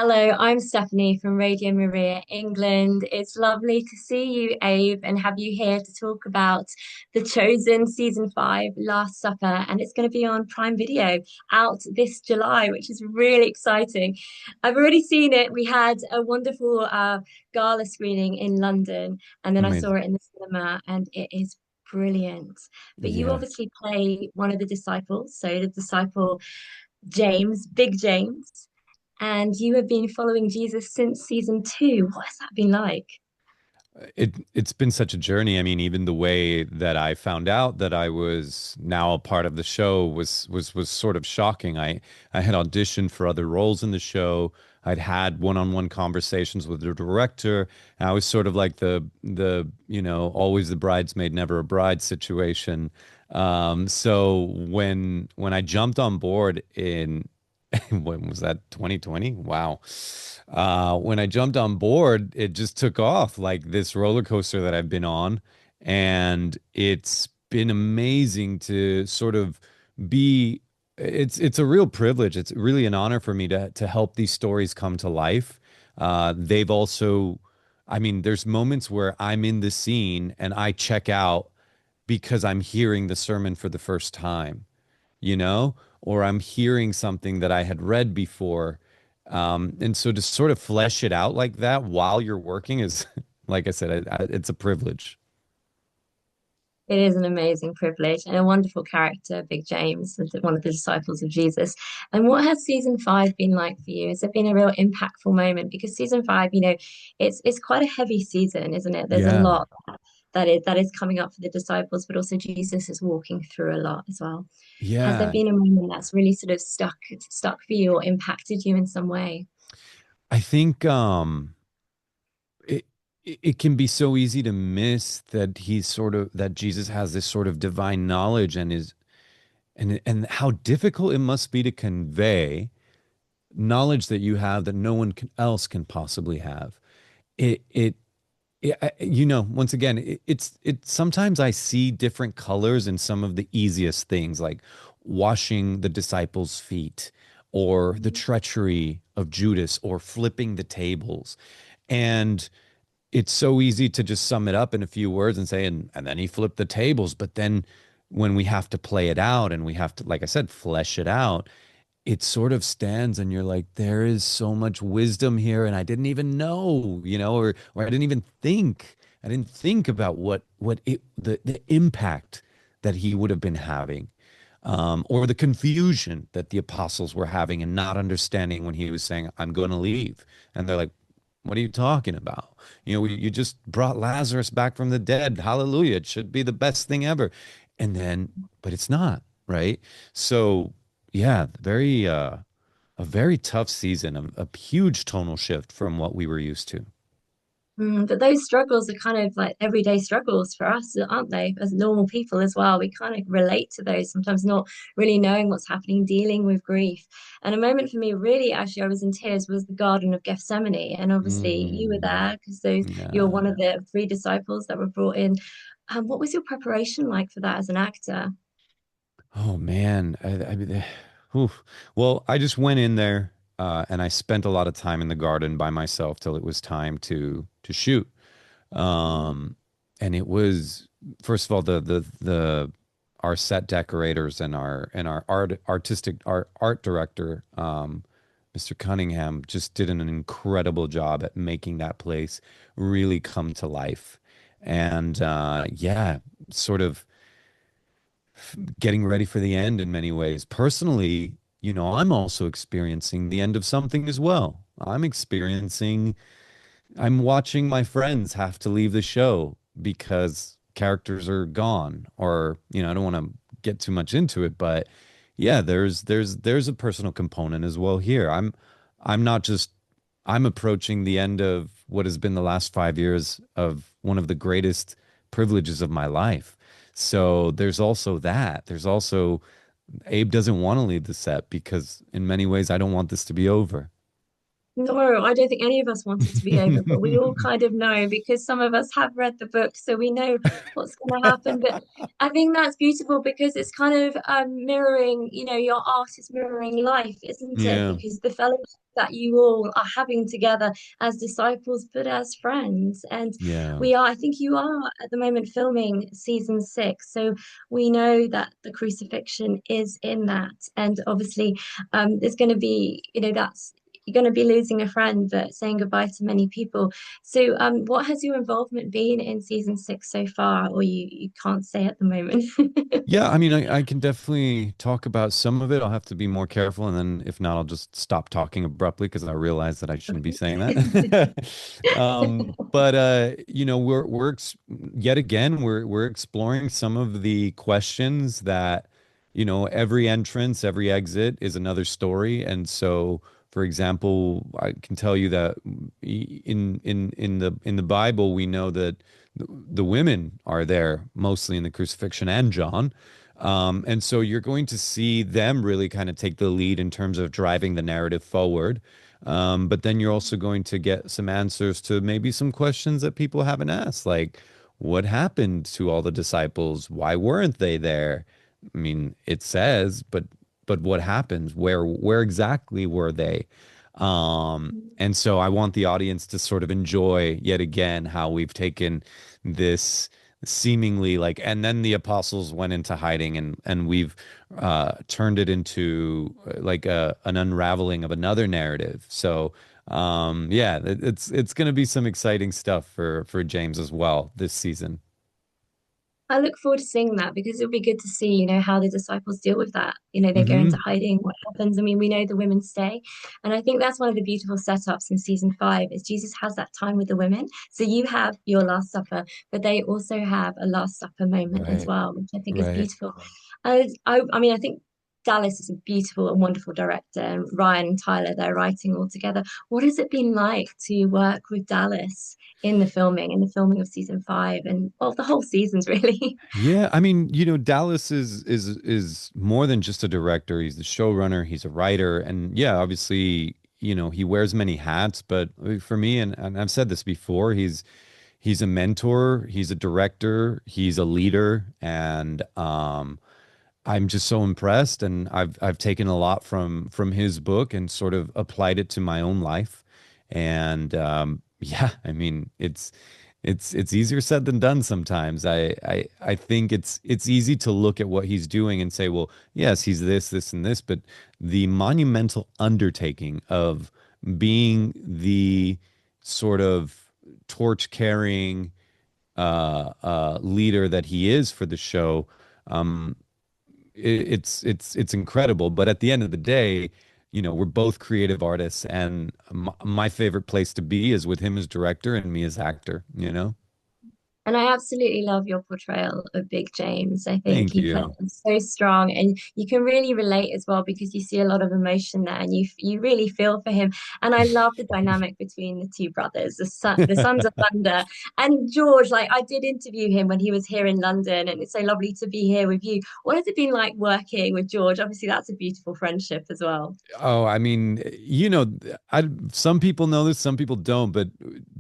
Hello, I'm Stephanie from Radio Maria, England. It's lovely to see you, Abe, and have you here to talk about The Chosen season five, Last Supper, and it's going to be on Prime Video out this July, which is really exciting. I've already seen it. We had a wonderful gala screening in London, and then I saw Amazing. it in the cinema, and it is brilliant. But you Yeah. obviously play one of the disciples, so the disciple James, Big James, and you have been following Jesus since season two. What has that been like? It's been such a journey. I mean, even the way that I found out that I was now a part of the show was sort of shocking. I had auditioned for other roles in the show. I'd had one-on-one conversations with the director. I was sort of like the always the bridesmaid, never a bride situation. So when I jumped on board in when was that, 2020? Wow. When I jumped on board, it just took off like this roller coaster that I've been on. And it's been amazing to sort of be it's a real privilege. It's really an honor for me to help these stories come to life. They've also, I mean, there's moments where I'm in the scene and I check out because I'm hearing the sermon for the first time, or I'm hearing something that I had read before. And so to sort of flesh it out like that while you're working is, like I said, it's a privilege. It is an amazing privilege and a wonderful character, Big James, one of the disciples of Jesus. And what has season five been like for you? Has it been a real impactful moment? Because season five, it's quite a heavy season, isn't it? There's a Yeah. lot that is coming up for the disciples, but also Jesus is walking through a lot as well. Has there Yeah. been a moment that's really sort of stuck for you or impacted you in some way? I think it can be so easy to miss that that Jesus has this sort of divine knowledge and how difficult it must be to convey knowledge that you have that no one else can possibly have. It Yeah, once again, it's sometimes I see different colors in some of the easiest things, like washing the disciples' feet, or the treachery of Judas, or flipping the tables. And it's so easy to just sum it up in a few words and say, and then he flipped the tables. But then when we have to play it out and we have to, like I said, flesh it out, it sort of stands and you're like, there is so much wisdom here and I didn't even know, or I didn't even think. I didn't think about the impact that he would have been having, or the confusion that the apostles were having and not understanding when he was saying, I'm going to leave. And they're like, what are you talking about? You just brought Lazarus back from the dead. Hallelujah. It should be the best thing ever. And then, but it's not, right? So, yeah, a very tough season, a huge tonal shift from what we were used to. But those struggles are kind of like everyday struggles for us, aren't they? As normal people as well, we kind of relate to those, sometimes not really knowing what's happening, dealing with grief. And a moment for me, really, actually, I was in tears, was the Garden of Gethsemane. And obviously, you were Mm, there because those you're yeah. one of the three disciples that were brought in. What was your preparation like for that as an actor? Oh man. I mean, whew. Well, I just went in there, and I spent a lot of time in the garden by myself till it was time to shoot. Um, and it was, first of all, the our set decorators and our art director, Mr. Cunningham, just did an incredible job at making that place really come to life. And yeah, sort of getting ready for the end in many ways. Personally, I'm also experiencing the end of something as well. I'm watching my friends have to leave the show because characters are gone, or, I don't want to get too much into it, but yeah, there's a personal component as well here. I'm not just I'm approaching the end of what has been the last 5 years of one of the greatest privileges of my life. So there's also that. There's also Abe doesn't want to leave the set because in many ways I don't want this to be over. No, I don't think any of us want it to be over, but we all kind of know because some of us have read the book, so we know what's going to happen. But I think that's beautiful because it's kind of mirroring, your art is mirroring life, isn't it? Yeah. Because the fellowship that you all are having together as disciples, but as friends. And Yeah. I think you are at the moment filming season 6. So we know that the crucifixion is in that. And obviously, there's going to be, that's you're going to be losing a friend, but saying goodbye to many people. So, what has your involvement been in season 6 so far, or you can't say at the moment? Yeah, I mean, I can definitely talk about some of it. I'll have to be more careful, and then if not, I'll just stop talking abruptly because I realize that I shouldn't be saying that. But yet again, we're exploring some of the questions that, every entrance, every exit is another story, and so, for example, I can tell you that in the Bible, we know that the women are there mostly in the crucifixion and John. And so you're going to see them really kind of take the lead in terms of driving the narrative forward. But then you're also going to get some answers to maybe some questions that people haven't asked, like what happened to all the disciples? Why weren't they there? I mean, it says, but what happened? Where exactly were they? And so I want the audience to sort of enjoy yet again how we've taken this seemingly like, and then the apostles went into hiding, and we've turned it into like an unraveling of another narrative. So yeah, it's going to be some exciting stuff for James as well this season. I look forward to seeing that because it'll be good to see, how the disciples deal with that. They go into Hmm. hiding, what happens. I mean, we know the women stay. And I think that's one of the beautiful setups in season 5 is Jesus has that time with the women. So you have your Last Supper, but they also have a Last Supper moment as Right, well, which I think is right. beautiful. I mean, I think Dallas is a beautiful and wonderful director, and Ryan and Tyler, they're writing all together. What has it been like to work with Dallas in the filming of season 5 and well, the whole seasons really? Yeah, I mean, Dallas is more than just a director. He's the showrunner, he's a writer, and yeah, obviously, he wears many hats, but for me, and I've said this before, he's a mentor, he's a director, he's a leader, and I'm just so impressed, and I've taken a lot from his book and sort of applied it to my own life. And yeah, I mean, it's easier said than done sometimes. I think it's easy to look at what he's doing and say, well, yes, he's this, and this, but the monumental undertaking of being the sort of torch carrying leader that he is for the show. Um, it's incredible. But at the end of the day, we're both creative artists, and my favorite place to be is with him as director and me as actor, you know? And I absolutely love your portrayal of Big James. I think Thank you play you. him so strong, and you can really relate as well because you see a lot of emotion there, and you really feel for him. And I love the dynamic between the two brothers, the Sons of Thunder, and George. Like I did interview him when he was here in London, and it's so lovely to be here with you. What has it been like working with George? Obviously, that's a beautiful friendship as well. Oh, I mean, some people know this, some people don't, but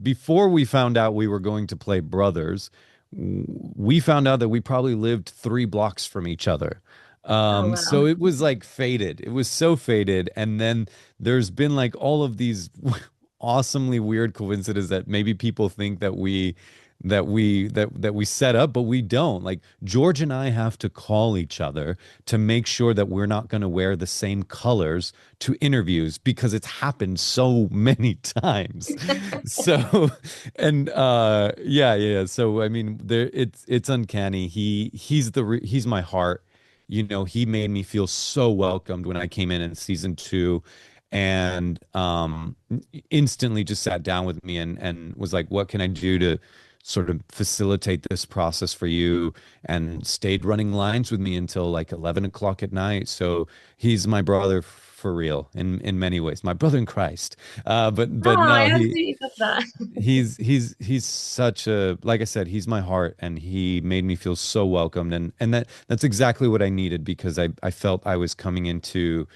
before we found out we were going to play brothers, we found out that we probably lived 3 blocks from each other. Oh So wow. it was like fated. It was so fated. And then there's been like all of these awesomely weird coincidences that maybe people think that we set up, but we don't. Like George and I have to call each other to make sure that we're not going to wear the same colors to interviews because it's happened so many times. So, and yeah, yeah. So I mean, it's uncanny. He's my heart. He made me feel so welcomed when I came in season 2, and instantly just sat down with me and was like, what can I do to sort of facilitate this process for you, and stayed running lines with me until like 11 o'clock at night. So he's my brother for real in many ways, my brother in Christ. But Oh, I no, absolutely love that. he's such a, like I said, he's my heart, and he made me feel so welcomed, and that's exactly what I needed, because I felt I was coming into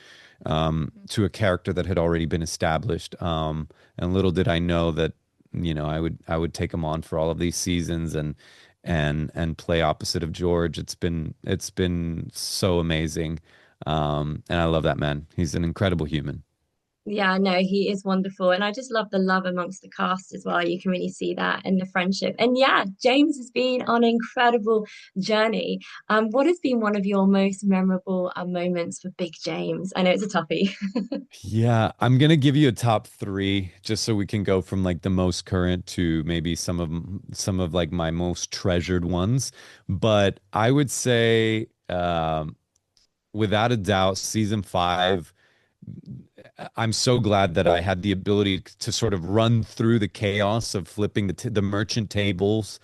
to a character that had already been established. And little did I know that, I would take him on for all of these seasons and play opposite of George. It's been so amazing. And I love that man. He's an incredible human. Yeah, no, he is wonderful. And I just love the love amongst the cast as well. You can really see that in the friendship. And yeah, James has been on an incredible journey. What has been one of your most memorable moments for Big James? I know it's a toughie. Yeah, I'm gonna give you a top three just so we can go from like the most current to maybe some of like my most treasured ones. But I would say, without a doubt, season five. I'm so glad that I had the ability to sort of run through the chaos of flipping the merchant tables.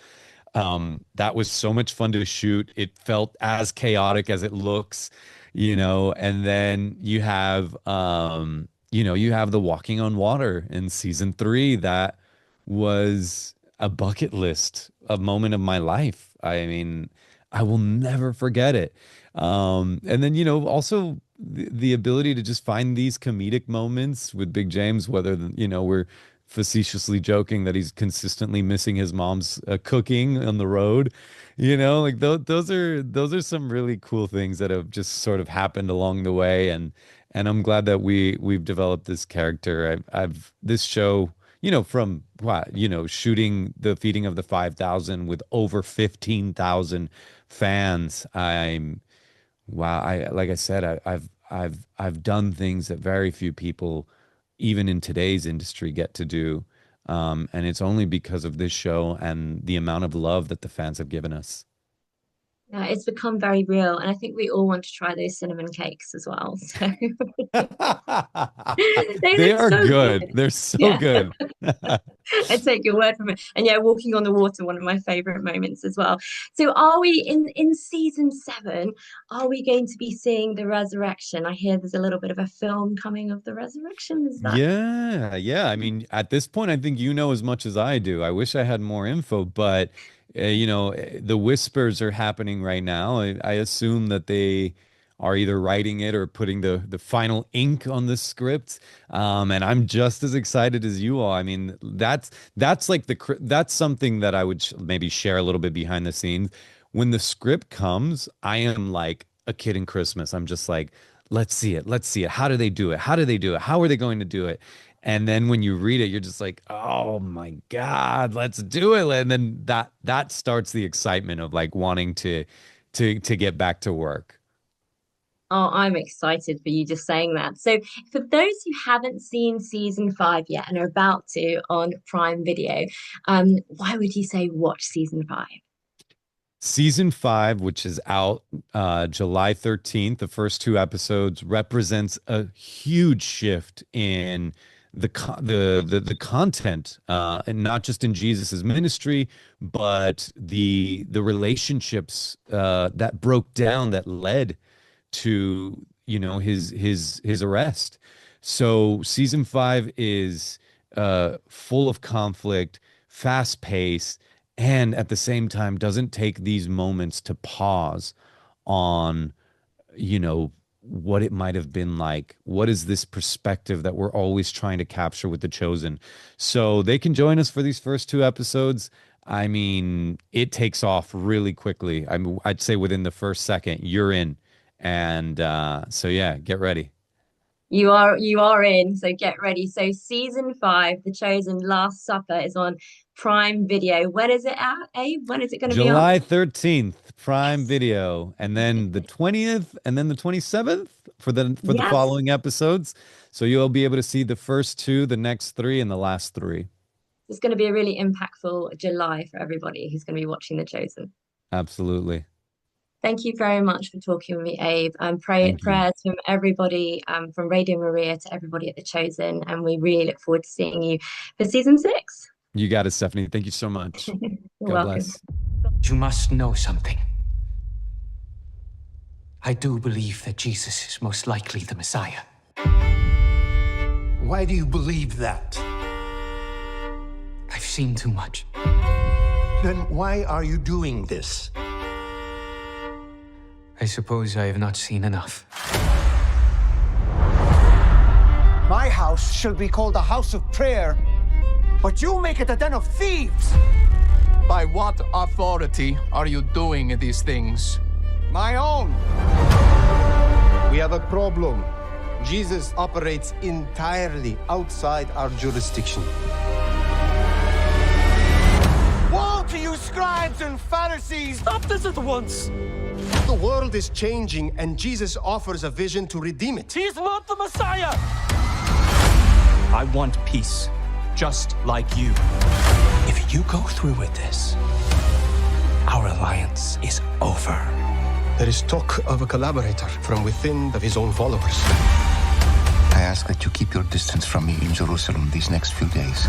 That was so much fun to shoot. It felt as chaotic as it looks, and then you have the walking on water in season three. That was a bucket list, a moment of my life. I mean, I will never forget it. And then, also the ability to just find these comedic moments with Big James, whether, we're facetiously joking that he's consistently missing his mom's cooking on the road. Like those are some really cool things that have just sort of happened along the way, and I'm glad that we've developed this character. I've this show, from what, shooting the feeding of the 5,000 with over 15,000 fans. Wow, like I said, I've done things that very few people, even in today's industry, get to do. And it's only because of this show and the amount of love that the fans have given us. Yeah, it's become very real. And I think we all want to try those cinnamon cakes as well. So they They look are so good. good. They're so Yeah. good. I take your word from it. And yeah, walking on the water, one of my favorite moments as well. So are we in season seven, are we going to be seeing the resurrection? I hear there's a little bit of a film coming of the resurrection. Is that Yeah, yeah. I mean, at this point, I think you know as much as I do. I wish I had more info, but the whispers are happening right now. I assume that they are either writing it or putting the final ink on the script. And I'm just as excited as you are. I mean, that's like that's something that I would maybe share a little bit behind the scenes. When the script comes, I am like a kid in Christmas. I'm just like, let's see it. Let's see it. How do they do it? How do they do it? How are they going to do it? And then when you read it, you're just like, oh my God, let's do it. And then that starts the excitement of like wanting to get back to work. Oh, I'm excited for you just saying that. So, for those who haven't seen season five yet and are about to on Prime Video, why would you say watch season five? Season five, which is out July 13th, the first two episodes represents a huge shift in the content, and not just in Jesus's ministry, but the relationships that broke down that led to his arrest. So season five is full of conflict, fast paced, and at the same time doesn't take these moments to pause on what it might have been like. What is this perspective that we're always trying to capture with The Chosen? So they can join us for these first two episodes. I mean, it takes off really quickly. I'd say within the first second, you're in. And so yeah, get ready. You are in, so get ready. So season five, The Chosen Last Supper is on Prime Video. When is it out, Abe? When is it going to be on? July 13th, Prime Yes. Video, and then the 20th, and then the 27th for the Yes. following episodes. So you'll be able to see the first two, the next three, and the last three. It's going to be a really impactful July for everybody who's going to be watching The Chosen. Absolutely. Thank you very much for talking with me, Abe. Thank you. Prayers from everybody, from Radio Maria to everybody at The Chosen, and we really look forward to seeing you for season six. You got it, Stephanie. Thank you so much. You're God welcome. bless. You must know something. I do believe that Jesus is most likely the Messiah. Why do you believe that? I've seen too much. Then why are you doing this? I suppose I have not seen enough. My house shall be called a house of prayer, but you make it a den of thieves. By what authority are you doing these things? My own. We have a problem. Jesus operates entirely outside our jurisdiction. Woe to you, scribes and Pharisees! Stop this at once! The world is changing, and Jesus offers a vision to redeem it. He is not the Messiah! I want peace, just like you. If you go through with this, our alliance is over. There is talk of a collaborator from within of his own followers. I ask that you keep your distance from me in Jerusalem these next few days.